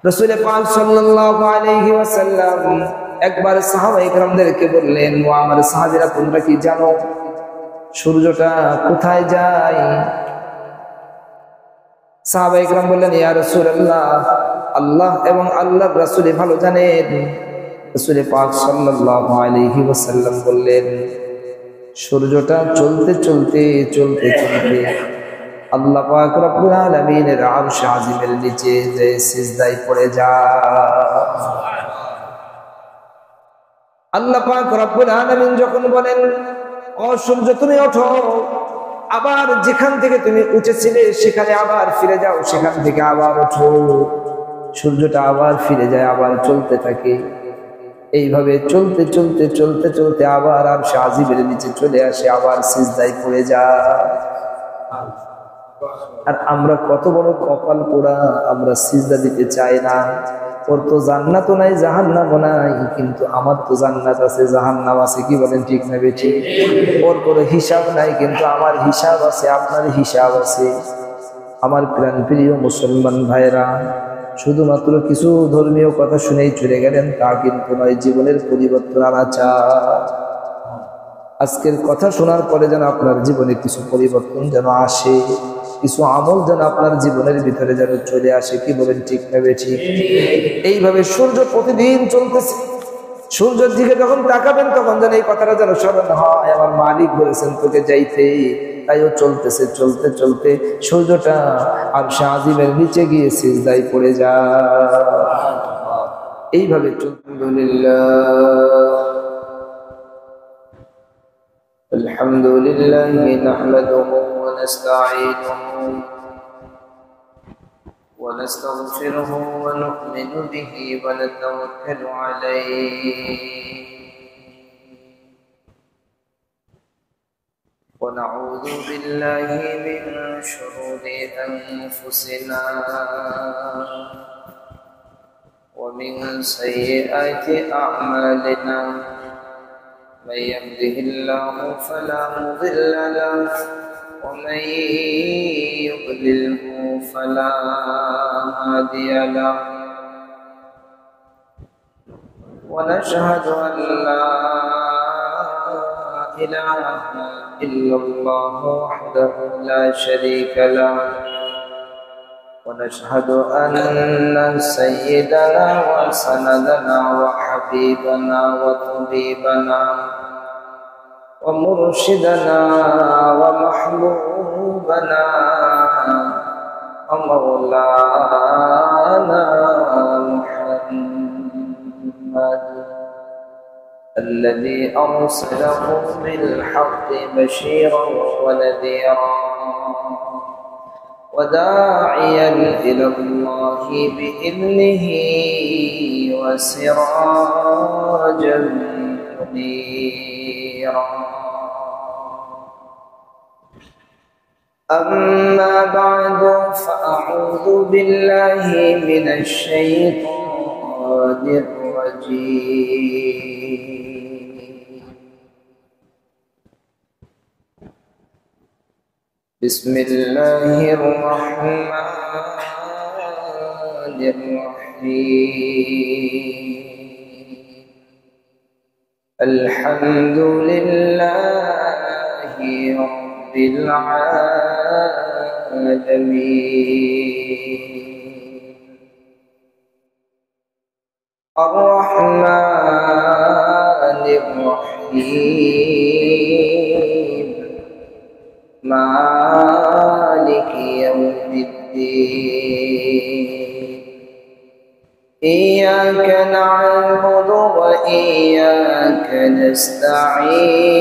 রাসূল পাক সাল্লাল্লাহু আলাইহি ওয়াসাল্লাম একবার সাহাবায়ে কেরামদেরকে বললেন, ও আমার সাহাবীরা, তোমরা কি জানো সূর্যটা কোথায় যায়? সাহাবায়ে কেরাম বললেন, ইয়া রাসূলুল্লাহ, আল্লাহ এবং আল্লাহর রাসূল ভালো জানেন। রাসূল পাক সাল্লাল্লাহু আলাইহি ওয়াসাল্লাম বললেন, সূর্যটা চলতে চলতে চলতে চলতে আল্লাহ পাক রব্বুল আলামিনের আরশ আজিমের নিচে যে সিজদায় পড়ে যায়। আল্লাহ পাক রব্বুল আলামিন যখন বলেন, ও সূর্য তুমি ওঠো, আবার যেখান থেকে তুমি উঠেছিলে সেখানে আবার ফিরে যাও, সেখান থেকে আবার ওঠো, সূর্যটা আবার ফিরে যায়, আবার চলতে থাকে। এইভাবে চলতে চলতে চলতে চলতে আবার আরশ আজিমের নিচে চলে আসে, আবার সিজদায় পড়ে যায়। আর আমরা কত বড় কপাল পোড়া, আমরা সিজদা দিতে চাই না। ওর তো জান্নাতও নাই জাহান্নামও নাই, কিন্তু আমার তো জান্নাত আছে জাহান্নাম আছে। কি বলেন, ঠিক না বেঠিক? ওর কোনো হিসাব নাই, কিন্তু আমার হিসাব আছে, আপনার হিসাব আছে। আমার প্রাণ প্রিয় মুসলমান ভাইরা, শুধুমাত্র কিছু ধর্মীয় কথা শুনেই চলে গেলেন তা কিন্তু নয়, জীবনের পরিবর্তন আনা চাই। আজকের কথা শোনার পরে যেন আপনার জীবনে কিছু পরিবর্তন যেন আসে, কিছু আমল যেন আপনার জীবনের ভিতরে যেন চলে আসে। কি বলেন, ঠিক না বেঠিক? এইভাবে সূর্য প্রতিদিন চলতেছে। সূর্যের দিকে যখন তাকাবেন তখন যেন এই কথাটা যেন স্মরণ হয়, আমার মালিক বলেছেন তোকে যাইতে। তাই ও চলতেছে, চলতে চলতে সূর্যটা আরশ আজিমের নিচে গিয়ে সিজদায় পড়ে যায়। এইভাবে আলহামদুলিল্লাহ নাহমাদুহু ওয়া নাস্তাঈনুহু ওয়া নাস্তাগফিরুহু ওয়া নু'মিনু বিহি ওয়া নাতাওয়াক্কালু আলাইহি ওয়া নাউযু বিল্লাহি মিন শুরুরি আনফুসিনা ওয়া মিন সাইয়্যাতি আ'মালিনা। من يهده الله فلا مضل له ومن يضلله فلا هادي له ونشهد أن لا إله إلا الله وحده لا شريك له ونشهد أن سيدنا وسندنا وحبيبنا وطبيبنا ومرشدنا ومحبوبنا ومولانا محمد الذي أرسله بالحق بشيرا ونذيرا وداعيا إلى الله بإذنه وسراجا منيرا. أما بعد فأعوذ بالله من الشيطان الرجيم. بسم الله الرحمن الرحيم. الحمد لله رب العالمين الرحمن الرحيم مالك يوم الدين. إياك نعبد وإياك نستعين.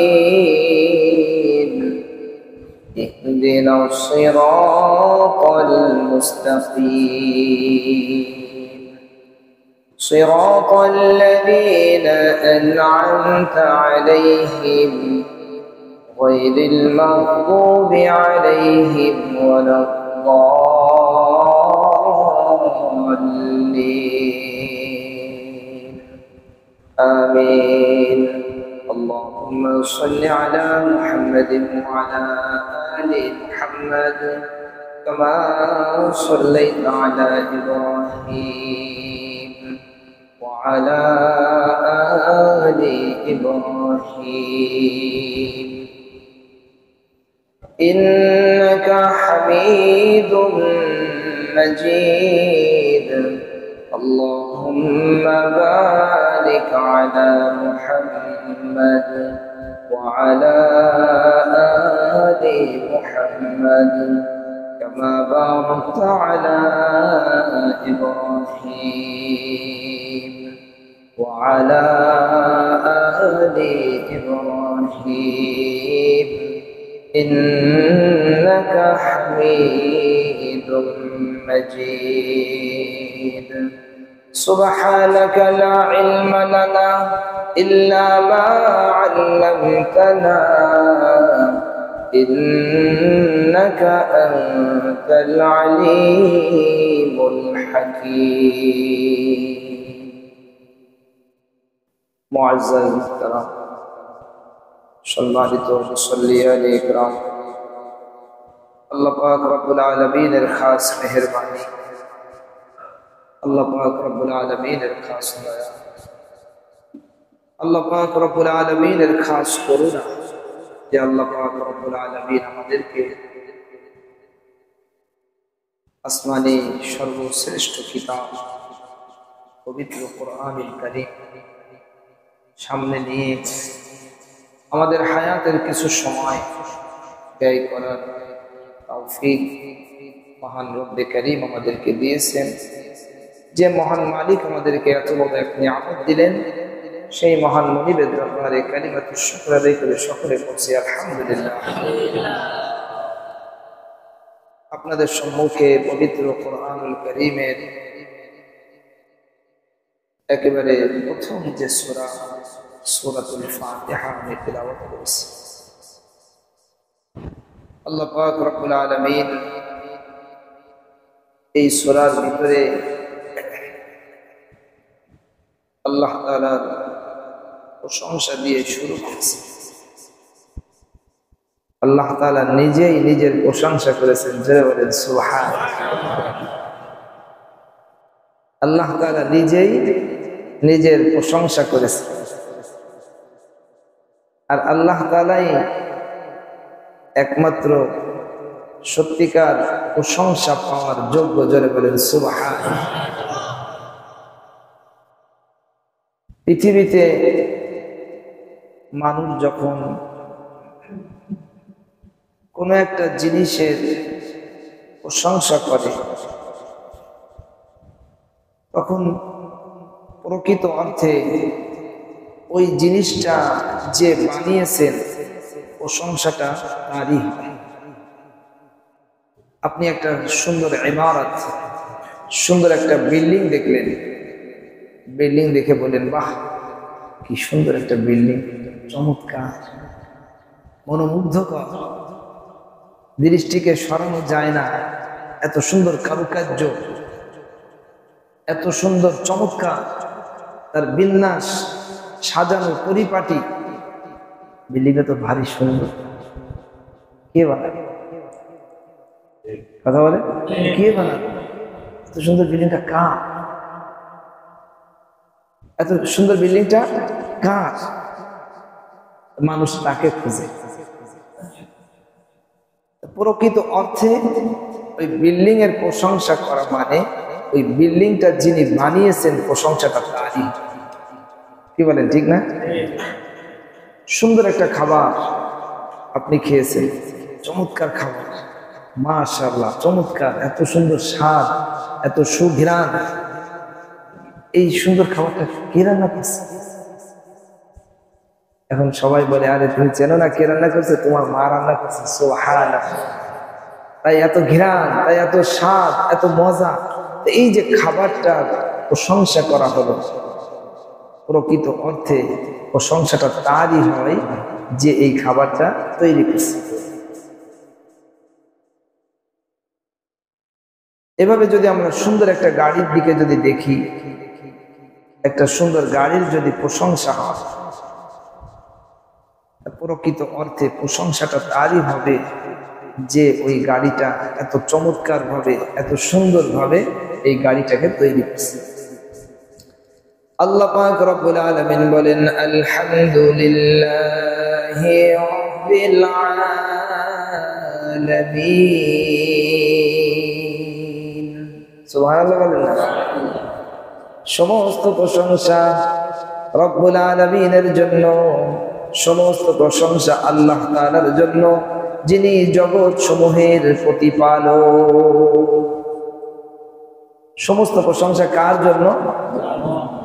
اهدنا الصراط المستقيم صراط الذين أنعمت عليهم غير المغضوب عليهم ولا الضالين. آمين. اللهم صل على محمد وعلى آل محمد كما صليت على إبراهيم وعلى آل إبراهيم إنك حميد مجيد اللهم بارك على محمد وعلى آل محمد كما باركت على إبراهيم وعلى آل إبراهيم إنك حميد مجيد سبحانك لا علم لنا إلا ما علمتنا إنك أنت العليم الحكيم معزز المحترم সম্মানিত মুসল্লিয়ান ইকরাম আল্লাহ পাক রব্বুল আলামিনের খাস মেহেরবানি আল্লাহ পাক রব্বুল আলামিনের খাস দয়া আল্লাহ পাক রব্বুল আলামিনের খাস করুণা যে আল্লাহ পাক রব্বুল আলামিন আমাদেরকে আসমানি সর্বশ্রেষ্ঠ কিতাব পবিত্র কোরআনুল কারীম সামনে নিয়ে আমাদের হায়াতের কিছু সময় ব্যয় করার তৌফিক মহান রব্বে কারীম আমাদেরকে দিয়েছেন। যে মহান মালিক আমাদেরকে এত বড় এক নিয়ামত দিলেন, সেই মহান মুনিবের দরবারে কালিমাতুশ শুকর আদায় করে সকলে বলছি আলহামদুলিল্লাহ। আপনাদের সম্মুখে পবিত্র কোরআনুল কারীমের একেবারে প্রথম যে সূরা সূরাতুল ফাতিহা আমি তিলাওয়াত করেছি। আল্লাহ পাক রব্বুল আলামিন এই সূরার ভিতরে আল্লাহ তাআলার প্রশংসা দিয়ে শুরু করেছে। আল্লাহ তাআলা নিজেই নিজের প্রশংসা করেছেন, জোরে বলেন সুবহানাল্লাহ। আল্লাহ তাআলা নিজেই নিজের প্রশংসা করেছেন, আর আল্লাহ তাআলাই একমাত্র সত্যিকার প্রশংসা পাওয়ার যোগ্য, জোরে বলেন সুবহানাল্লাহ। পৃথিবীতে মানুষ যখন কোনো একটা জিনিসের প্রশংসা করে, তখন প্রকৃত অর্থে ওই জিনিসটা যে বানিয়েছেন প্রশংসাটা তারই হয়। আপনি একটা সুন্দর ইমারত, সুন্দর একটা বিল্ডিং দেখলেন, বিল্ডিং দেখে বলেন বাহ কি সুন্দর একটা বিল্ডিং, চমৎকার, মনোমুগ্ধকর, দৃষ্টিকে সরানো যায় না, এত সুন্দর কারুকার্য, এত সুন্দর চমৎকার তার বিন্যাস, সাজানো পরিপাটি, বিল্ডিংটা তো ভারী সুন্দর। কে বানায়? কথা বলে কে বানায়? এত সুন্দর বিল্ডিংটা কার? এত সুন্দর বিল্ডিংটা কার? মানুষ তাকে খুঁজে। প্রকৃত অর্থে ওই বিল্ডিং এর প্রশংসা করা মানে ওই বিল্ডিংটা যিনি বানিয়েছেন প্রশংসাটা তারই। কি বলেন, ঠিক না? সুন্দর একটা খাবার আপনি খেয়েছেন, চমৎকার খাবার, মাশাআল্লাহ চমৎকার, এত সুন্দর স্বাদ, এত সুঘ্রাণ, এই সুন্দর খাবারটা কে রান্না করছে? এখন সবাই বলে আরে তুমি চেনো না কে রান্না করছে? তোমার মা রান্না করছে। সুবহানাল্লাহ। তাই এত ঘ্রাণ, তাই এত স্বাদ, এত মজা। এই যে খাবারটার প্রশংসা করা হলো, প্রকৃত অর্থে প্রশংসাটা তারই হয় যে এই খাবারটা তৈরি করছে। এভাবে যদি আমরা সুন্দর একটা গাড়ির দিকে যদি দেখি, একটা সুন্দর গাড়ির যদি প্রশংসা হয়, প্রকৃত অর্থে প্রশংসাটা তারই হবে যে ওই গাড়িটা এত চমৎকার ভাবে এত সুন্দর ভাবে এই গাড়িটাকে তৈরি করছে। আল্লাহ পাক রব্বুল আলামিন বলেন আলহামদুলিল্লাহি রাব্বিল আলামিন। সুবহানাল্লাহ বলেন না? সমস্ত প্রশংসা রব্বুল আলামিনের জন্য, সমস্ত প্রশংসা আল্লাহ তাআলার জন্য, যিনি জগৎ সমূহের প্রতিপালক। সমস্ত প্রশংসা কার জন্য?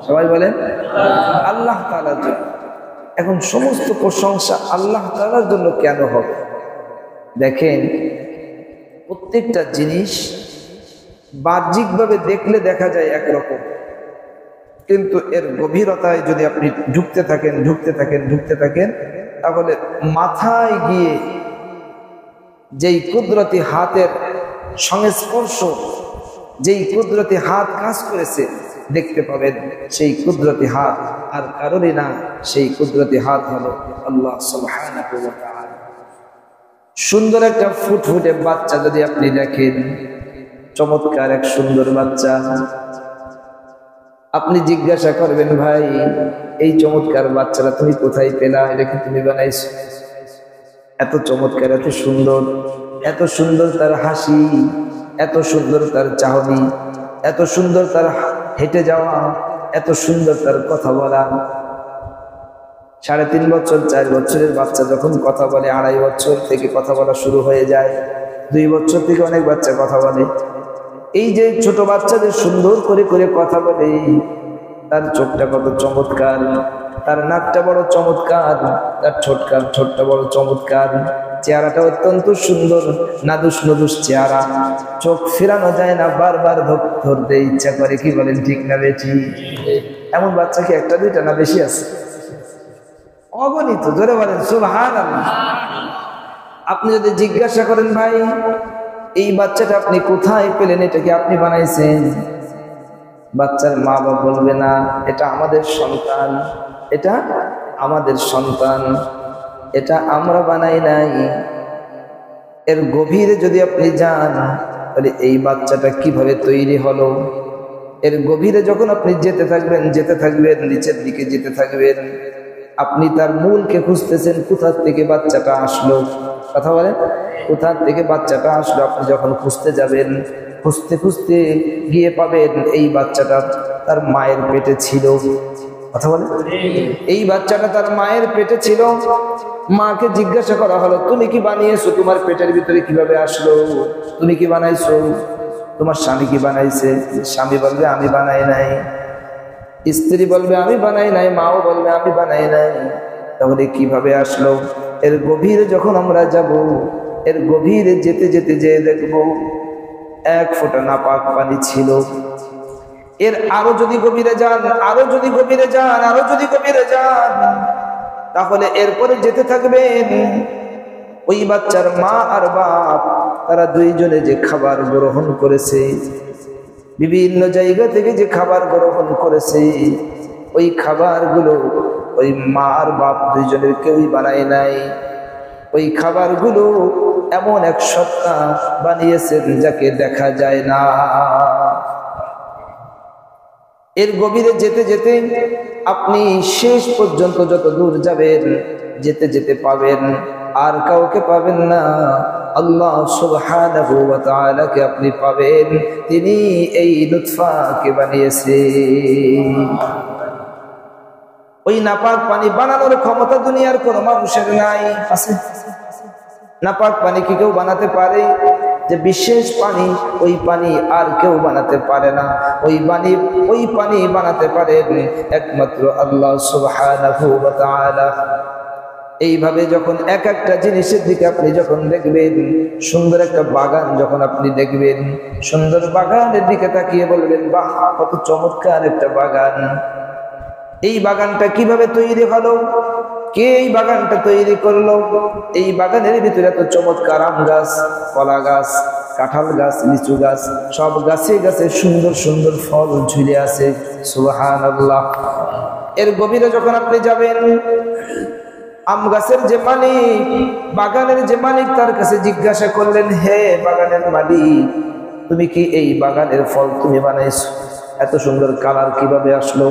সবাই বলেন আল্লাহ তাআলার জন্য। এখন সমস্ত প্রশংসা আল্লাহ তাআলার জন্য কেন হবে? দেখেন, প্রত্যেকটা জিনিস বাহ্যিকভাবে দেখলে দেখা যায় একরকম, কিন্তু এর গভীরতায় যদি আপনি ঢুকতে থাকেন তাহলে মাথায় গিয়ে যেই কুদরতি হাতের সংস্পর্শ, যেই কুদরতি হাত কাজ করেছে দেখতে পাবেন। সেই কুদরতি হাত আর কারোরই না, সেই কুদরতি হাত হলো আল্লাহ সুবহানাহু ওয়া তাআলা। সুন্দর একটা ফুটফুটে বাচ্চা যদি আপনি দেখেন, চমৎকার এক সুন্দর বাচ্চা, আপনি জিজ্ঞাসা করবেন, ভাই এই চমৎকার বাচ্চাটা তুমি কোথায় পেলা? এটা কি তুমি বানাইছো? এত চমৎকার, এত সুন্দর তার হাসি, এত সুন্দর তার চাহনি, এত সুন্দর তার হেঁটে যাওয়া, এত সুন্দর তার কথা বলা। 3.5 বছর 4 বছরের বাচ্চা যখন কথা বলে, 2.5 বছর থেকে কথা বলা শুরু হয়ে যায়, 2 বছর থেকে অনেক বাচ্চা কথা বলে। এই যে ছোট বাচ্চাদের সুন্দর করে কথা বলে, তার চোখটা কত চমৎকার, তার নাকটা বড় চমৎকার, তার ঠোঁটটা বড় চমৎকার, চেহারাটা অত্যন্ত সুন্দর, নাদুস চেহারা, চোখ ফেরানো যায় না, বারবার ধরতে ইচ্ছা করে। কি বলেন, ঠিক না বেশি? এমন বাচ্চা কি একটা দুইটা না, বেশি আছে? অগণিত। জোরে বলেন সুবহানাল্লাহ। আপনি যদি জিজ্ঞাসা করেন, ভাই এই বাচ্চাটা আপনি কোথায় পেলেন, এটা কি আপনি বানাইছেন? বাচ্চার মা বাবা বলবে না, এটা আমাদের সন্তান, এটা আমাদের সন্তান, এটা আমরা বানাই নাই। এর গভীরে যদি আপনি যান, তাহলে এই বাচ্চাটা কিভাবে তৈরি হলো, এর গভীরে যখন আপনি যেতে থাকবেন নিচের দিকে যেতে থাকবেন, আপনি তার মূলকে খুঁজতেছেন, কোথা থেকে বাচ্চাটা আসলো। কথা বলেন, কোথা থেকে বাচ্চাটা আসলো? আপনি যখন খুঁজতে যাবেন, খুঁজতে গিয়ে পাবেন এই বাচ্চাটা তার মায়ের পেটে ছিল। কথা বলেন, এই বাচ্চাটা তার মায়ের পেটে ছিল। মাকে জিজ্ঞাসা করা হলো, তুমি কি বানিয়েছো? তোমার পেটের ভিতরে কিভাবে আসলো? তুমি কি বানাইছো? তোমার স্বামী কি বানাইছে? স্বামী বলবে আমি বানাই নাই, স্ত্রী বলবে আমি বানাই নাই, মাও বলবে আমি বানাই নাই। তাহলে কিভাবে আসলো? এর গভীরে যখন আমরা যাব, এর গভীরে যেতে যেয়ে দেখব 1 ফোঁটা নাপাক পানি ছিল। এর আরো যদি গভীরে যান, তাহলে এরপরে যেতে থাকবেন, ওই বাচ্চার মা আর বাপ তারা দুইজনে যে খাবার গ্রহণ করেছে, বিভিন্ন জায়গা থেকে যে খাবার গ্রহণ করেছে, ওই খাবারগুলো ওই মা আর বাপ দুইজনের কেউই বানায় নাই। ওই খাবারগুলো এমন এক সত্তা বানিয়েছেন যাকে দেখা যায় না। এর গভীরে যেতে আপনি শেষ পর্যন্ত যত দূর যাবেন, যেতে পাবেন আর কাউকে পাবেন না, আল্লাহ সুবহানাহু ওয়া তাআলাকে আপনি পাবেন। তিনি এই লুৎফাকে বানিয়েছেন। ওই নাপাক পানি বানানোর ক্ষমতা দুনিয়ার কোনো মানুষের নাই। আছে? নাপাক পানি কি কেউ বানাতে পারে? যে বিশেষ পানি, ওই পানি আর কেউ বানাতে পারে না। ওই পানি বানাতে পারেন একমাত্র আল্লাহ সুবহানাহু ওয়া তাআলা। এইভাবে যখন এক একটা জিনিসের দিকে আপনি যখন দেখবেন, সুন্দর একটা বাগান যখন আপনি দেখবেন, সুন্দর বাগানের দিকে তাকিয়ে বলবেন, বাহ কত চমৎকার একটা বাগান। এই বাগানটা কিভাবে তৈরি হলো? কে এই বাগানটা তৈরি করলো? এই বাগানের ভিতরে এত চমৎকার আম গাছ, কলা গাছ, কাঁঠাল গাছ, লিচু গাছ, সব গাছে সুন্দর সুন্দর ফল ঝুলে আছে। সুবহানাল্লাহ। এর গভীরে যখন আপনি যাবেন, আম গাছের যে মালিক, বাগানের যে মালিক, তার কাছে জিজ্ঞাসা করলেন, হে বাগানের মালিক, তুমি কি এই বাগানের ফল তুমি বানাইছো? এত সুন্দর কালার কিভাবে আসলো?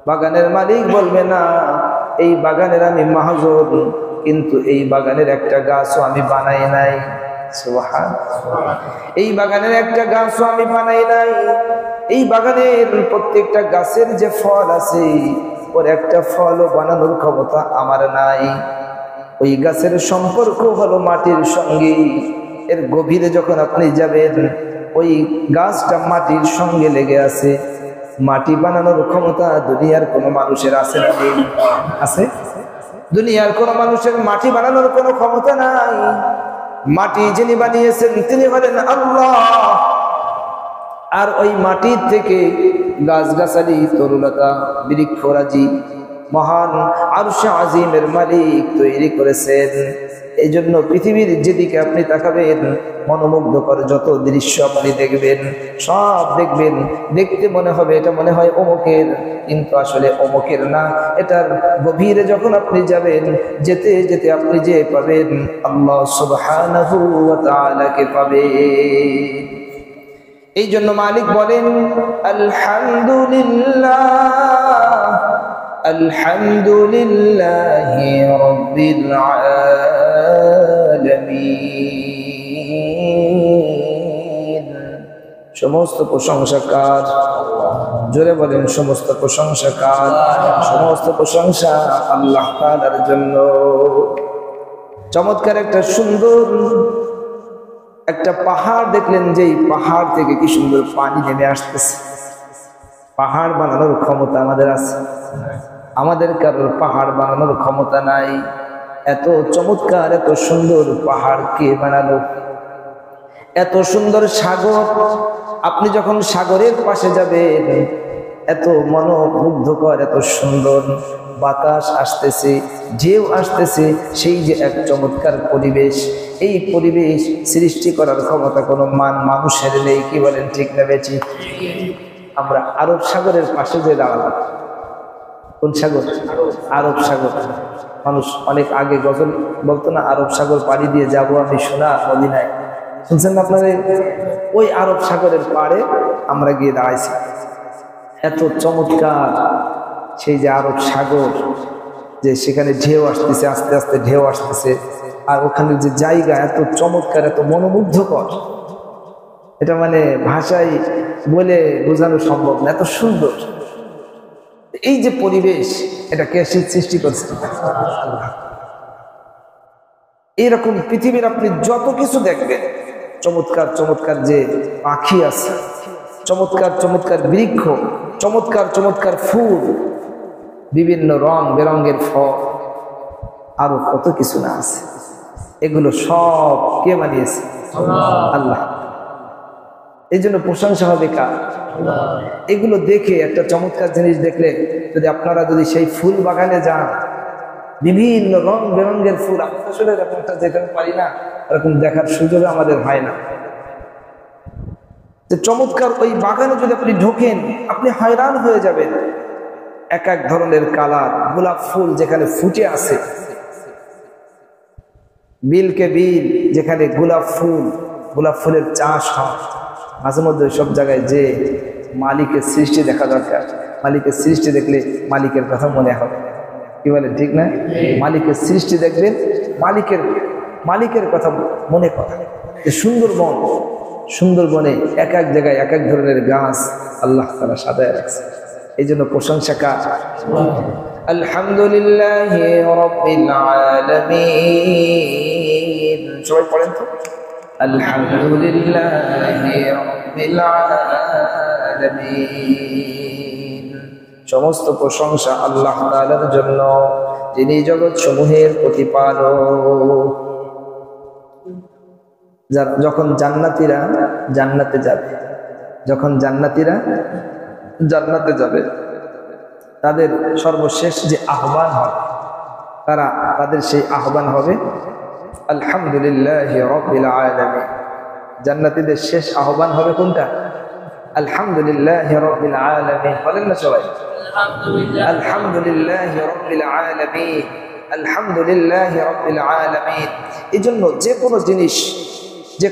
বাগানের মালিক বলবে, না, এই বাগানের আমি মাহাজন, কিন্তু এই বাগানের একটা গাছও আমি বানাই নাই। সুবহানাল্লাহ। এই বাগানের একটা গাছও আমি বানাই নাই। এই বাগানের প্রত্যেকটা গাছের যে ফল আছে, ওর একটা ফলও বানানোর ক্ষমতা আমার নাই। ওই গাছের সম্পর্ক হলো মাটির সঙ্গে। এর গভীরে যখন আপনি যাবেন, ওই গাছটা মাটির সঙ্গে লেগে আছে। মাটি বানানোর ক্ষমতা দুনিয়ার কোনো মানুষের আছে না? আছে? দুনিয়ার কোনো মানুষের মাটি বানানোর কোনো ক্ষমতা নাই। মাটি যিনি বানিয়েছেন তিনি হলেন আল্লাহ। আর ওই মাটির থেকে গাছগাছালি, তরুলতা, বৃক্ষরাজি মহান আরশে আজিমের মালিক তৈরি করেছেন। এই জন্য পৃথিবীর যেদিকে আপনি তাকাবেন, মনোমুগ্ধকর যত দৃশ্য আপনি দেখবেন, সব দেখবেন, দেখতে মনে হবে এটা মনে হয় অমুকের, কিন্তু আসলে অমুকের না। এটার গভীরে যখন আপনি যাবেন, যেতে যেতে আপনি যে পাবেন আল্লাহ সুবহানাহু ওয়া তাআলাকে পাবেন। এই জন্য মালিক বলেন, আলহামদুলিল্লাহ, আলহামদুলিল্লাহি রাব্বিল আলামিন। সমস্ত প্রশংসা কার? জোরে বলেন, সমস্ত প্রশংসা কার? সমস্ত প্রশংসা আল্লাহ তাআলার জন্য। চমৎকার একটা সুন্দর একটা পাহাড় দেখলেন, যে পাহাড় থেকে কি সুন্দর পানি নেমে আসতেছে। পাহাড় বানানোর ক্ষমতা আমাদের আছে? আমাদের কারোর পাহাড় বানানোর ক্ষমতা নাই। এত চমৎকার, এত সুন্দর পাহাড় কে বানালো? এত সুন্দর সাগর, আপনি যখন সাগরের পাশে যাবেন, এত মনোমুগ্ধকর, এত সুন্দর বাতাস আসতেছে, ঢেউ আসতেছে, সেই যে এক চমৎকার পরিবেশ, এই পরিবেশ সৃষ্টি করার ক্ষমতা কোনো মানুষের নেই। কি বলেন, ঠিক না বেঠিক? আমরা আরব সাগরের পাশে যে দাঁড়ালাম। কোন সাগর? আরব সাগর। মানুষ অনেক আগে গজল বলতো না, আরব সাগর পাড়ি দিয়ে যাব আমি সোনা মদিনায়। শুনছেন না আপনারা? ওই আরব সাগরের পাড়ে আমরা গিয়ে দাঁড়াইছি। এত চমৎকার সেই যে আরব সাগর, যে সেখানে ঢেউ আসতেছে, আস্তে আস্তে ঢেউ আসতেছে, আর ওখানে যে জায়গা এত চমৎকার, এত মনোমুগ্ধকর, এটা মানে ভাষায় বলে বোঝানো সম্ভব না, এত সুন্দর। এই যে পরিবেশ, এটা কে সৃষ্টি করছে? আল্লাহ। এরকম পৃথিবীর আপনি যত কিছু দেখবেন, চমৎকার চমৎকার যে পাখি আছে, চমৎকার চমৎকার বৃক্ষ, চমৎকার চমৎকার ফুল, বিভিন্ন রং বেরঙের ফল, আরো কত কিছু না আছে, এগুলো সব কে বানিয়েছে? আল্লাহ। এই জন্য প্রশংসা হবে কার? এগুলো দেখে একটা চমৎকার জিনিস দেখলে, যদি আপনারা যদি সেই ফুল বাগানে যান, বিভিন্ন রং বেরঙের ফুল, আসলে এরকমটা যেখানে পারি না, এরকম দেখার সুযোগ আমাদের হয় না। যে চমৎকার ওই বাগানে যদি আপনি ঢোকেন, আপনি হয়রান হয়ে যাবেন। এক এক ধরনের কালার, গোলাপ ফুল যেখানে ফুটে আছে, বিলকে বিল যেখানে গোলাপ ফুলের চাষ হয়। মাঝে মধ্যে সব জায়গায় যে মালিকের সৃষ্টি দেখা দরকার। মালিকের সৃষ্টি দেখলে মালিকের কথা মনে হবে। কি বলে, ঠিক না? মালিকের সৃষ্টি দেখবেন, মালিকের কথা মনে করে। সুন্দরবনে এক এক জায়গায় এক এক ধরনের গাছ আল্লাহ তাআলা সাজায় রাখছে। এই জন্য প্রশংসা কার? আলহামদুলিল্লাহি রাব্বিল আলামিন। সবাই পড়েন তো, আলহামদুলিল্লাহি রাব্বিল আলামিন। সমস্ত প্রশংসা আল্লাহ তাআলার জন্য, যিনি জগৎ সমূহের প্রতিপালক। যখন জান্নাতীরা জান্নাতে যাবে, তাদের সর্বশেষ যে আহ্বান হবে, তাদের সেই আহ্বান হবে আলহামদুলিল্লাহি রাব্বিল আলামিন। জান্নাতীদের শেষ আহ্বান হবে কোনটা? আলহামদুলিল্লাহি রাব্বিল আলামিন। বলেন না সবাই, আলহামদুলিল্লাহি রাব্বিল আলামিন, আলহামদুলিল্লাহি রাব্বিল আলামিন। এজন্য যে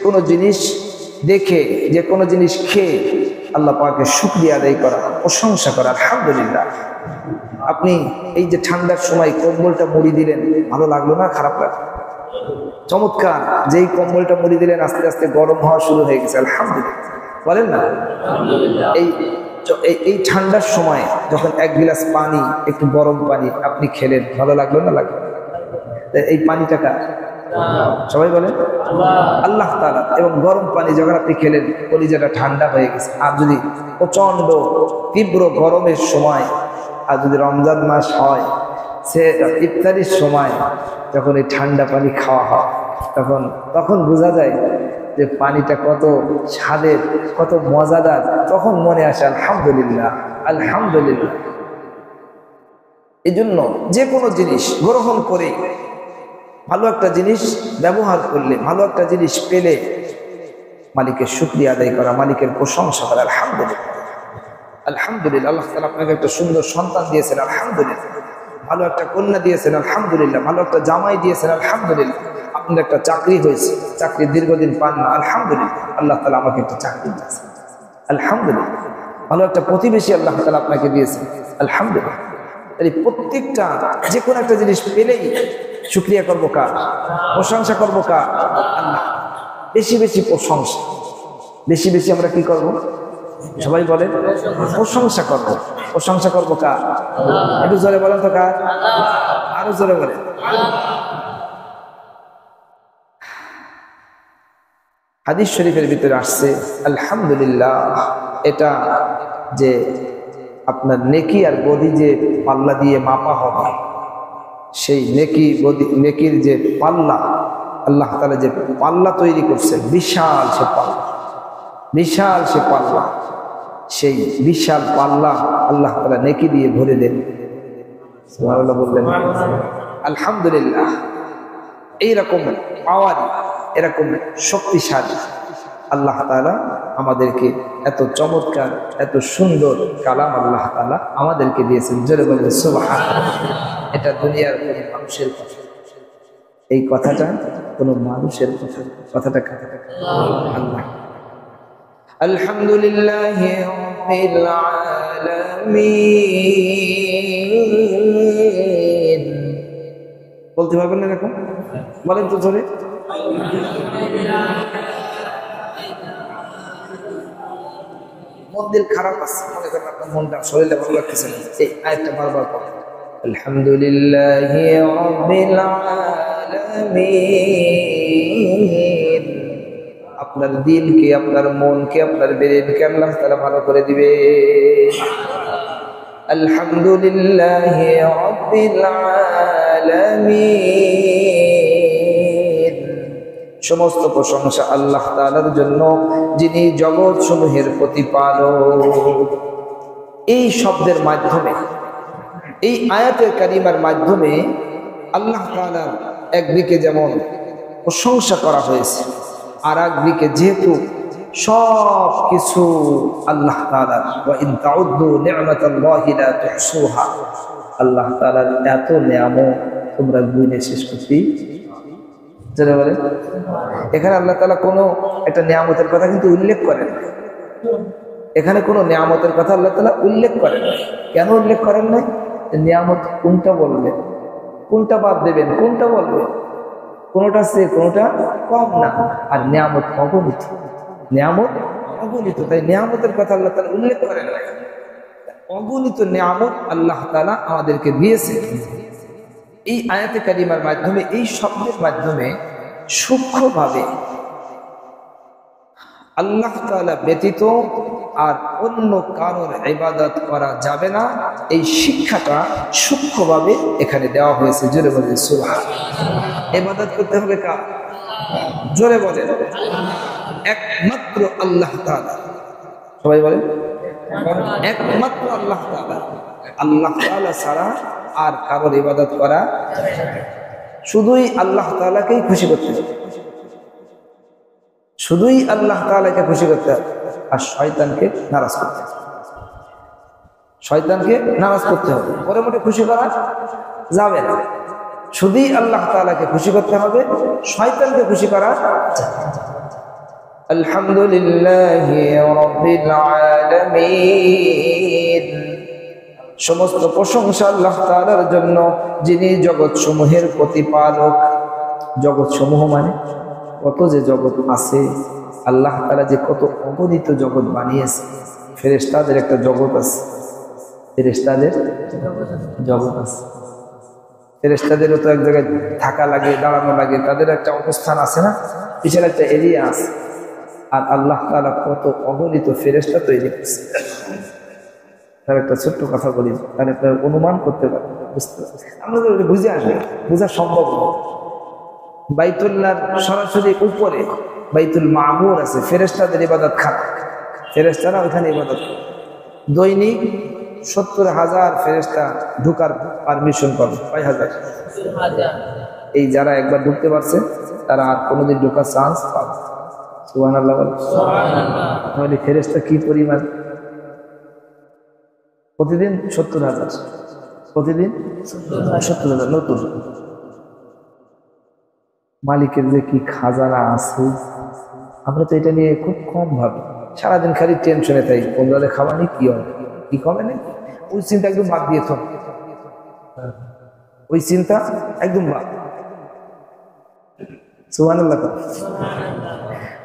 কোনো জিনিস দেখে, যে কোনো জিনিস খেয়ে আল্লাহ পাকের শুকরিয়া আদায় করা, প্রশংসা করা, আলহামদুলিল্লাহ। আপনি এই যে ঠান্ডার সময় কম্বলটা মুড়ি দিলেন, ভালো লাগলো না? খারাপ লাগলো? চমৎকার। যেই কম্বলটা মুড়ি দিলেন আস্তে আস্তে গরম হওয়া শুরু হয়ে গেছে, আলহামদুলিল্লাহ বলেন না? এই ঠান্ডার সময় যখন এক গিলাস পানি, একটু গরম পানি আপনি খেলেন, ভালো লাগলো না? লাগলো? এই পানিটাকা সবাই বলেন আল্লাহ তাআলা। এবং গরম পানি যখন আপনি খেলেন, কলিজাটা ঠান্ডা হয়ে গেছে। আর যদি প্রচন্ড তীব্র গরমের সময়, আর যদি রমজান মাস হয়, সে ইফতারির সময় যখন এই ঠান্ডা পানি খাওয়া হয়, তখন বোঝা যায় যে পানিটা কত স্বাদের, কত মজাদার। তখন মনে আসে আলহামদুলিল্লাহ, আলহামদুলিল্লাহ। এই জন্য যে কোনো জিনিস গ্রহণ করে, ভালো একটা জিনিস ব্যবহার করলে, ভালো একটা জিনিস পেলে মালিকের শুকরিয়া আদায় করা, মালিকের প্রশংসা করা, আলহামদুলিল্লাহ, আলহামদুলিল্লাহ। আল্লাহ তাআলা আপনাকে একটা সুন্দর সন্তান দিয়েছেন, আলহামদুলিল্লাহ। ভালো একটা কন্যা দিয়েছেন, আলহামদুলিল্লাহ। ভালো একটা জামাই দিয়েছেন, আলহামদুলিল্লাহ। আপনার একটা চাকরি হয়েছে, চাকরি দীর্ঘদিন পান না, আলহামদুলিল্লাহ। আল্লাহ তাআলা আমাকে একটা চাকরি দিয়েছেন, আলহামদুলিল্লাহ। ভালো একটা প্রতিবেশী আল্লাহ তাআলা আপনাকে দিয়েছেন, আলহামদুলিল্লাহ। এই প্রত্যেকটা যে কোনো একটা জিনিস পেলেই শুকরিয়া করবো কার? প্রশংসা করবো কার? আল্লাহ। বেশি বেশি প্রশংসা, বেশি বেশি আমরা কি করব? সবাই বলেন প্রশংসা করব। প্রশংসা করবো কার? একটু জোরে বলেন তো কার? আরো জোরে বলেন। হাদিস শরীফের ভিতরে আসছে আলহামদুলিল্লাহ, এটা যে আপনার নেকি আর বদি যে পাল্লা দিয়ে মাপা হবে, সেই নেকির যে পাল্লা, আল্লাহ তাআলা যে পাল্লা তৈরি করছেন, বিশাল সে পাল্লা, বিশাল সে পাল্লা, সেই বিশাল পাল্লা আল্লাহ তাআলা নেকি দিয়ে ভরে দেন। সুবহানাল্লাহ বললেন আলহামদুলিল্লাহ। এইরকম পাওয়ারি, এরকম শক্তিশালী আল্লাহ তাআলা আমাদেরকে এত চমৎকার, এত সুন্দর কালাম আল্লাহ তাআলা আমাদেরকে দিয়েছেন। জোরে বলেন সুবহানাল্লাহ। এটা দুনিয়ার কোন মানুষের কথা, এই কথাটা কোন মানুষের কথা, কথাটা আল্লাহ। আলহামদুলিল্লাহি রাব্বিল আলামিন বলতে পারবেন না এরকম? বলেন তো জোরে। মন দিল খারাপ আছে, মনে করেন আপনার মনটা, শরীরে ভালো লাগতেছে না, এই আয়াতটা বারবার পড়েন। আলহামদুলিল্লাহি রাব্বিল আলামিন। আপনার দিলকে, আপনার মনকে, আপনার ব্রেনকে আল্লাহ তাআলা ভালো করে দিবে। আলহামদুলিল্লাহি রাব্বিল আলামিন। সমস্ত প্রশংসা আল্লাহ তাআলার জন্য, যিনি জগৎ সমূহের প্রতিপালক। এই শব্দের মাধ্যমে, এই আয়াতের কারিমার মাধ্যমে আল্লাহ তাআলার একদিকে যেমন প্রশংসা করা হয়েছে, আর একদিকে যেহেতু সব কিছু আল্লাহ তাআলার, ওয়া ইন তাউদ্দু নি'মাতাল্লাহি লা তুহসুহা, আল্লাহ তাআলার এত নিয়ামত তোমরা গুণে শেষ করতে জানেন। বলে এখানে আল্লাহ তাআলা কোনো একটা নিয়ামতের কথা কিন্তু উল্লেখ করেন না। এখানে কোনো নিয়ামতের কথা আল্লাহ তাআলা উল্লেখ করেন না। কেন উল্লেখ করেন না? নিয়ামত কোনটা বলবেন, কোনটা বাদ দেবেন, কোনটা বলবেন? কোনটা সে কোনটা কম না। আর নিয়ামত অগণিত, নিয়ামত অগণিত। তাই নিয়ামতের কথা আল্লাহ তাআলা উল্লেখ করেন না। অগণিত নিয়ামত আল্লাহ তাআলা আমাদেরকে দিয়েছে। এই আয়াতে কারিমার মাধ্যমে, এই শব্দের মাধ্যমে সূক্ষ্মভাবে আল্লাহ তাআলা ব্যতীত আর অন্য কারোর ইবাদত করা যাবে না, এই শিক্ষাটা সূক্ষ্মভাবে এখানে দেওয়া হয়েছে। জোরে বলেন সুবহানাল্লাহ। ইবাদত করতে হবে কার? জোরে বলেন একমাত্র আল্লাহ তাআলা। সবাই বলেন একমাত্র আল্লাহ তাআলা। আল্লাহ তাআলা ছাড়া আর কারোর ইবাদত করা শুধুই আল্লাহ তাআলাকেই খুশি করতে হবে, শুধুই আল্লাহ তাআলাকে খুশি করতে হবে। আর শয়তানকে নারাজ করতে হবে, শয়তানকে নারাজ করতে হবে। পরে মোটে খুশি করা যাবে না। শুধুই আল্লাহ তাআলাকে খুশি করতে হবে, শয়তানকে খুশি করা যাবে না। আলহামদুলিল্লাহি রাব্বিল আলামিন। সমস্ত প্রশংসা আল্লাহ তাআলার জন্য, যিনি জগৎ সমূহের প্রতিপালক। জগৎ সমূহ মানে কত যে জগৎ আছে, আল্লাহ তাআলা যে কত অগণিত জগৎ বানিয়েছে। ফেরেশতাদের একটা জগৎ আছে, ফেরেশতাদের জগৎ আছে। ফেরেশতাদেরও তো এক জায়গায় থাকা লাগে, দাঁড়ানো লাগে, তাদের একটা অবস্থান আছে না, পিছনে একটা এরিয়া আছে। আর আল্লাহ তাআলা কত অগণিত ফেরেশতা তৈরি করছে। তার একটা ছোট্ট কথা বলি, তাহলে আপনার অনুমান করতে পারেন, বুঝতে পারবেন। আমরা তো বুঝে আসবে, বোঝা সম্ভব নয়। বাইতুল্লাহর সরাসরি উপরে বাইতুল মামুর আছে, ফেরেশতাদের ইবাদত খানা, ফেরেশতারা ওইখানে ইবাদত করে। দৈনিক 70,000 ফেরেশতা ঢুকার পারমিশন পাবে। কয় হাজার? এই যারা একবার ঢুকতে পারছে তারা আর কোনোদিন ঢোকার চান্স পাবে। সুবহানাল্লাহ বলেন। তাহলে ফেরেশতা কি পরিমাণ? প্রতিদিন 70,000, প্রতিদিন 70,000 নতুন। মালিকের যে কি খাজানা আছে, আমরা তো এটা নিয়ে খুব কম ভাবি। সারাদিন খালি টেনশনে থাকি, কোন দলে খাওয়ানি কি হবে, কি কমে নেই, ওই চিন্তা একদম বাদ দিয়ে থাক, ওই চিন্তা একদম বাদ। সুবহানাল্লাহ।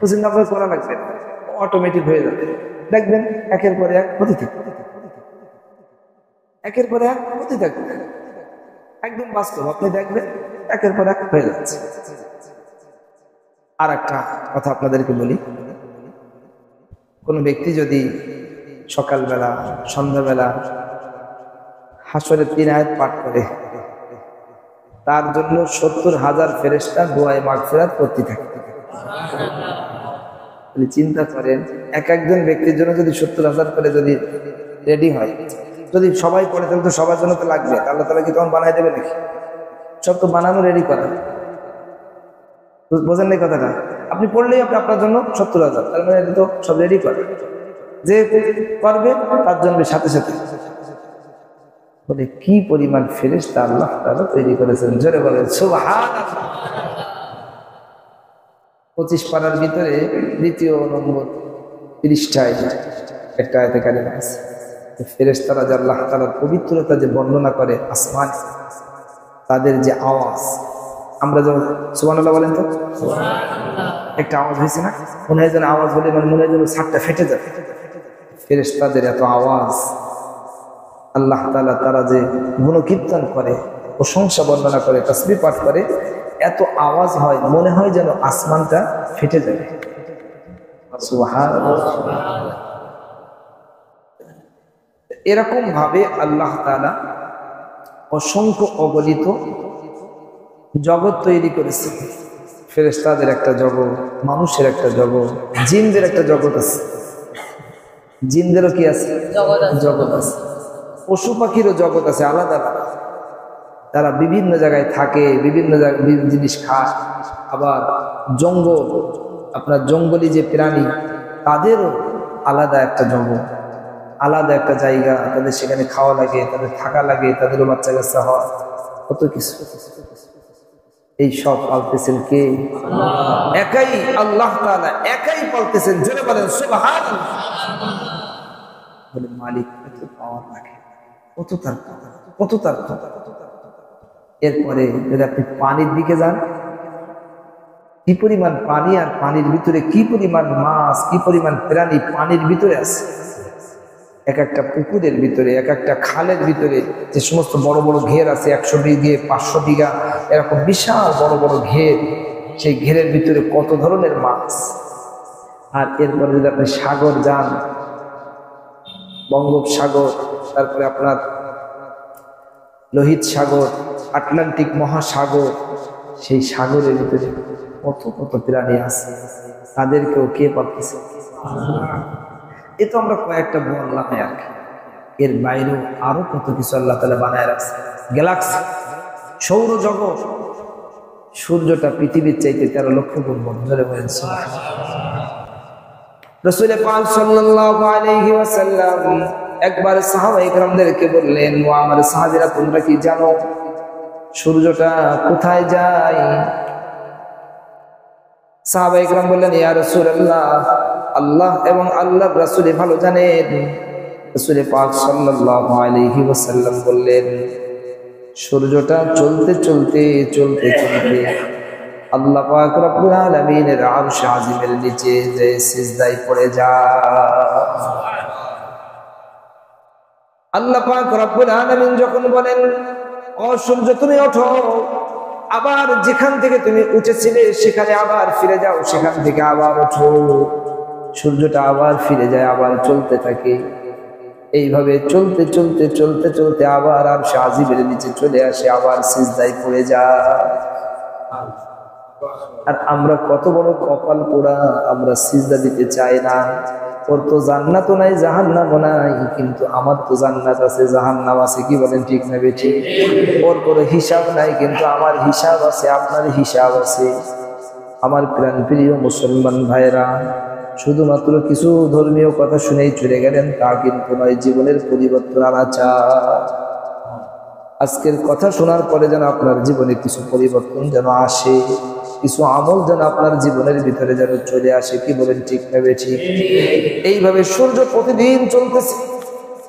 ওই চিন্তা আপনার করা লাগবে, অটোমেটিক হয়ে যাবে। দেখবেন একের পরে এক হতে থাকবে, একের পরে এক হতে থাকবে, একদম বাস্তব। আপনি দেখবেন একের পর এক হয়ে যাচ্ছে। আর একটা কথা আপনাদেরকে বলি, কোনো ব্যক্তি যদি সকালবেলা সন্ধ্যাবেলা হাসরের 3 আয়াত পাঠ করে, তার জন্য 70,000 ফেরেশতা দোয়ায়ে মাগফিরাত করতে থাকে। চিন্তা করেন, একজন ব্যক্তির জন্য যদি 70,000 করে যদি রেডি হয়, যদি সবাই পড়ে তাহলে তো সবার জন্য তো লাগবে। আল্লাহ তাআলা কি তখন বানাই দেবে নাকি? সব তো বানানো রেডি করা। বোঝেন নাই কথাটা? আপনি পড়লেই আপনি আপনার জন্য 70,000, তার মানে এটা তো সব রেডি করে, যে করবে তার জন্য সাথে সাথে। বলে কি পরিমাণ ফেরেশতা আল্লাহ তাআলা তৈরি করেছেন, জোরে বলেন সুবহানাল্লাহ। 25 পারার ভিতরে 2 নম্বর পৃষ্ঠায় একটা আয়াতে কারিমা আছে, ফেরেশতারা যে আল্লাহ তাআলার পবিত্রতা যে বর্ণনা করে আসমান, তাদের যে আওয়াজ, আমরা যেমন সুবহানাল্লাহ বলেন তো, একটা আওয়াজ হয়েছে না, মনে হয় যেন আওয়াজ হলে মানে মনে হয় যেন ছাদটা ফেটে যাবে। ফেরেশতাদের এত আওয়াজ, আল্লাহ তাআলা তারা যে গুণকীর্তন করে, প্রশংসা বর্ণনা করে, তাসবিহ পাঠ করে, এত আওয়াজ হয় মনে হয় যেন আসমানটা ফেটে যাবে। সুবহানাল্লাহ। এরকম ভাবে আল্লাহ তাআলা অসংখ্য অগণিত জগৎ তৈরি করেছে। ফেরেশতাদের একটা জগৎ, মানুষের একটা জগৎ, জিনদের একটা জগৎ আছে। জিনদেরও কি আছে? জগৎ আছে। পশু পাখিরও জগৎ আছে আলাদা আলাদা। তারা বিভিন্ন জায়গায় থাকে, বিভিন্ন জিনিস খায়। আবার জঙ্গল, আপনার জঙ্গলি যে প্রাণী, তাদেরও আলাদা একটা জগৎ, আলাদা একটা জায়গা, তাদের সেখানে খাওয়া লাগে, তাদের থাকা লাগে, তাদেরও বাচ্চা কাচ্চা হয়, কত কিছু। এই সব পালতেছেন কে? একাই আল্লাহ তাআলা, একাই পালতেছেন। জোরে বলেন সুবহানাল্লাহ। বলে মালিক কত পাওয়ার লাগে, কত তার কথা, কত তার কথা। এরপরে যদি আপনি পানির দিকে যান, কি পরিমাণ পানি, আর পানির ভিতরে কি পরিমাণ মাছ, কি পরিমাণ প্রাণী পানির ভিতরে আছে। এক একটা পুকুরের ভিতরে, এক একটা খালের ভিতরে যে সমস্ত বড় বড় ঘের আছে, 100 বিঘে 500 বিঘা এরকম বিশাল বড় বড় ঘের, সেই ঘেরের ভিতরে কত ধরনের মাছ। আর এরপরে যদি আপনি সাগর যান, বঙ্গোপসাগর, তারপরে আপনার লোহিত সাগর, আটলান্টিক মহাসাগর, সেই সাগরের ভিতরে কত কত প্রাণী আছে, তাদেরকেও কে পালতেছে? এ তো আমরা কয়েকটা বললাম আর কি। এর বাইরেও আরো কত কিছু আল্লাহ তাআলা বানায় রাখছে। গ্যালাক্সি, সৌরজগৎ, সূর্যটা পৃথিবীর চাইতে 13 লক্ষ গুণ বড়। জোরে বলেন সুবহানাল্লাহ। রাসূল পাক সাল্লাল্লাহু আলাইহি ওয়াসাল্লাম একবার সাহাবায়ে কেরামদেরকে বললেন, ও আমার সাহাবীরা, তোমরা কি জানো সূর্যটা কোথায় যায়? সাহাবায়ে কেরাম বললেন, ইয়া রাসূলুল্লাহ, আল্লাহ এবং আল্লাহর রাসূল ভালো জানেন। রাসূল পাক সাল্লাল্লাহু আলাইহি ওয়াসাল্লাম বললেন, সূর্যটা চলতে চলতে চলতে চলতে আল্লাহ পাক রব্বুল আলামিনের আরশ আজিমের নিচে যে সিজদায় পড়ে যায়। আল্লাহ পাক রব্বুল আলামিন যখন বলেন, ও সূর্য তুমি ওঠো, আবার যেখান থেকে তুমি উঠেছিলে সেখানে আবার ফিরে যাও, সেখান থেকে আবার ওঠো। সূর্যটা আবার ফিরে যায়, আবার চলতে থাকে। এইভাবে চলতে চলতে চলতে চলতে আবার আরশ আজিমের নিচে চলে আসে, আবার সিজদায় পড়ে যায়। আর আমরা কত বড় কপাল পোড়া, আমরা সিজদা দিতে চাই না। ওর তো জান্নাতও নাই জাহান্নামও নাই, কিন্তু আমার তো জান্নাত আছে জাহান্নাম আছে। কি বলেন, ঠিক না বেঠিক? ওর কোনো হিসাব নাই, কিন্তু আমার হিসাব আছে, আপনার হিসাব আছে। আমার প্রাণপ্রিয় মুসলমান ভাইরা, শুধুমাত্র কিছু ধর্মীয় কথা শুনেই চলে গেলেন তা কিন্তু নয়, জীবনের পরিবর্তন আনা চাই। আজকের কথা শোনার পরে যেন আপনার জীবনে কিছু পরিবর্তন যেন আসে, কিছু আমল যেন আপনার জীবনের ভিতরে যেন চলে আসে। কি বলেন, ঠিক না বেঠিক? এইভাবে সূর্য প্রতিদিন চলতেছে।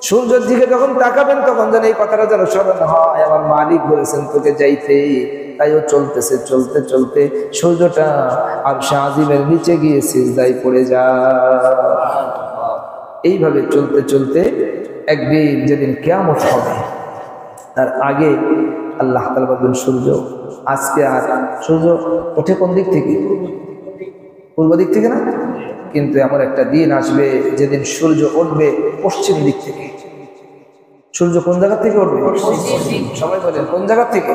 সূর্যের দিকে যখন তাকাবেন তখন যেন এই কথাটা যেন স্মরণ হয়, আমার মালিক বলেছেন তোকে যাইতে। তাই ও চলতেছে, চলতে চলতে সূর্যটা আরশ আজিমের নিচে গিয়ে সিজদায় পড়ে যায়। এইভাবে চলতে চলতে একদিন যেদিন কিয়ামত হবে, তার আগে আল্লাহ তাআলা বলবেন, সূর্য আজকে আর সূর্য ওঠে কোন দিক থেকে? পূর্ব দিক থেকে না? কিন্তু এমন একটা দিন আসবে যেদিন সূর্য উঠবে পশ্চিম দিক থেকে। সূর্য কোন জায়গা থেকে উঠবে? সবাই বলেন, কোন জায়গা থেকে?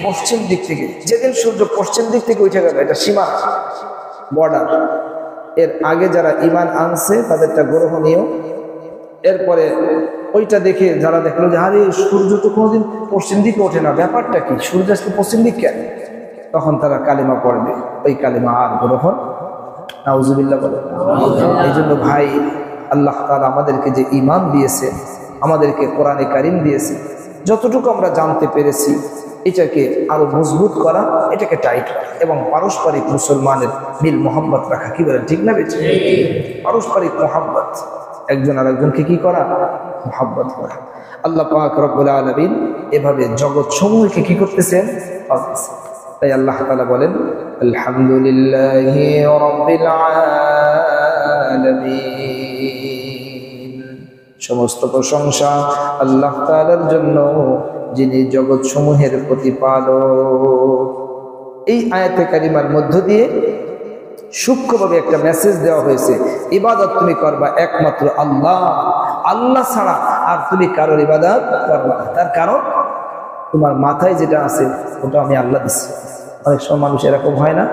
পশ্চিম দিক থেকে। যেদিন সূর্য পশ্চিম দিক থেকে উঠে গেল, এটা সীমা, বর্ডার। এর আগে যারা ঈমান আনছে তাদেরটা গ্রহণীয়। এরপরে ওইটা দেখে যারা দেখলো যে আরে সূর্য তো কোনোদিন পশ্চিম দিকে ওঠে না, ব্যাপারটা কি, সূর্য আজকে পশ্চিম দিক কেন? তখন তারা কালিমা পড়বে, ওই কালিমা আর গ্রহণ নাউজুবিল্লাহ বলে। এই জন্য ভাই, আল্লাহ তাআলা আমাদেরকে যে ঈমান দিয়েছে, আমাদেরকে কোরআনে কারীম দিয়েছে, যতটুকু আমরা জানতে পেরেছি এটাকে আরো মজবুত করা, এটাকে টাইট করা এবং পারস্পরিক মুসলমানের মিল মোহাব্বত রাখা। কি বলেন, ঠিক না বেঠিক? পারস্পরিক মোহাব্বত, একজন আর একজনকে কি করা? মোহাব্বত করা। আল্লাহ পাক রব্বুল আলামিন এভাবে জগৎ সমূহকে কি করতেছেন? তাই আল্লাহ তাআলা বলেন, আলহামদুলিল্লাহি রাব্বিল আলামিন, সমস্ত প্রশংসা আল্লাহ তাআলার জন্য, যিনি জগৎ সমূহের প্রতিপালক। এই আয়াতে কারিমার মধ্য দিয়ে সূক্ষ্মভাবে একটা মেসেজ দেওয়া হয়েছে, ইবাদত তুমি করবা একমাত্র আল্লাহ, আল্লাহ ছাড়া আর তুমি কারোর ইবাদত করবা না। তার কারণ তোমার মাথায় যেটা আছে ওটা আমি আল্লাহ দিচ্ছি। অনেক সময় মানুষ এরকম হয় না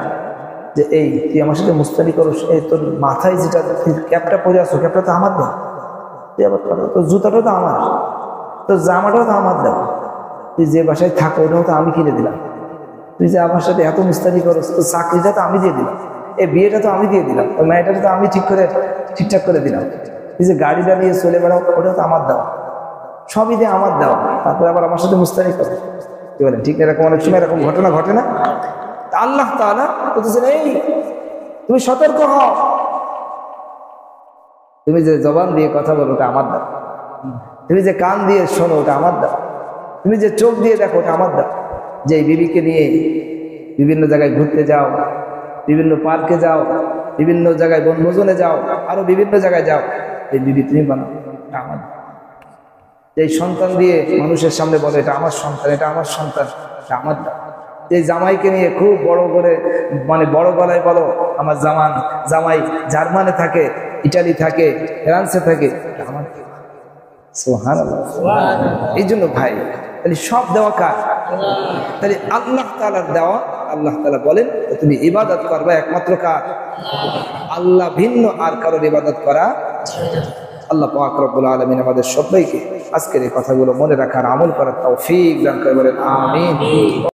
যে এই তুই আমার সাথে মুস্তানি করো, এই তোর মাথায় যেটা ক্যাপটা পরে আসো, ক্যাপটা তো আমার দাও, তুই আবার তোর জুতাটাও তো আমার, তোর জামাটাও তো আমার দাও, তুই যে বাসায় থাকো ওটাও তো আমি কিনে দিলাম, তুই যে আমার সাথে এত মুস্তানি করো, তোর চাকরিটা তো আমি দিয়ে দিলাম, এই বিয়েটা তো আমি দিয়ে দিলাম, ওই মেয়েটাকে তো আমি ঠিকঠাক করে দিলাম, তুই যে গাড়িটা নিয়ে চলে বেড়াও ওটাও তো আমার দাও, সবই দিয়ে আমার দাও, তারপরে আবার আমার সাথে মুস্তানি করো। কি বলেন, ঠিক এরকম অনেক সময় এরকম ঘটনা ঘটে না? আল্লাহ তাআলা বলতেছেন, এই তুমি সতর্ক হও, তুমি যে জবান দিয়ে কথা বলো ওটা আমার দাও, তুমি যে কান দিয়ে শোনো ওটা আমার দাও, তুমি যে চোখ দিয়ে দেখো ওটা আমার দাও, যে বিবিকে নিয়ে বিভিন্ন জায়গায় ঘুরতে যাও, বিভিন্ন পার্কে যাও, বিভিন্ন জায়গায় বনভোজনে যাও, আরো বিভিন্ন জায়গায় যাও, এই বিবি তুমি বানাও, এটা আমার। এই সন্তান দিয়ে মানুষের সামনে বলে এটা আমার সন্তান, এটা আমার সন্তান, এটা আমার। এই জামাইকে নিয়ে খুব বড় করে মানে বড় গলায় বলো আমার জামাই জার্মানে থাকে, ইটালি থাকে, ফ্রান্সে থাকে, এটা আমার। সুবহানাল্লাহ। এই জন্য ভাই, তাহলে সব দেওয়া কার? তাহলে আল্লাহ তাআলার দেওয়া। আল্লাহ তাআলা বলেন তুমি ইবাদত করবে একমাত্র কার? আল্লাহ ভিন্ন আর কারোর ইবাদত করা। আল্লাহ পাক রব্বুল আলামিন আমাদের সবাইকে আজকের এই কথাগুলো মনে রাখার, আমল করার তৌফিক দান করে, বলেন আমিন।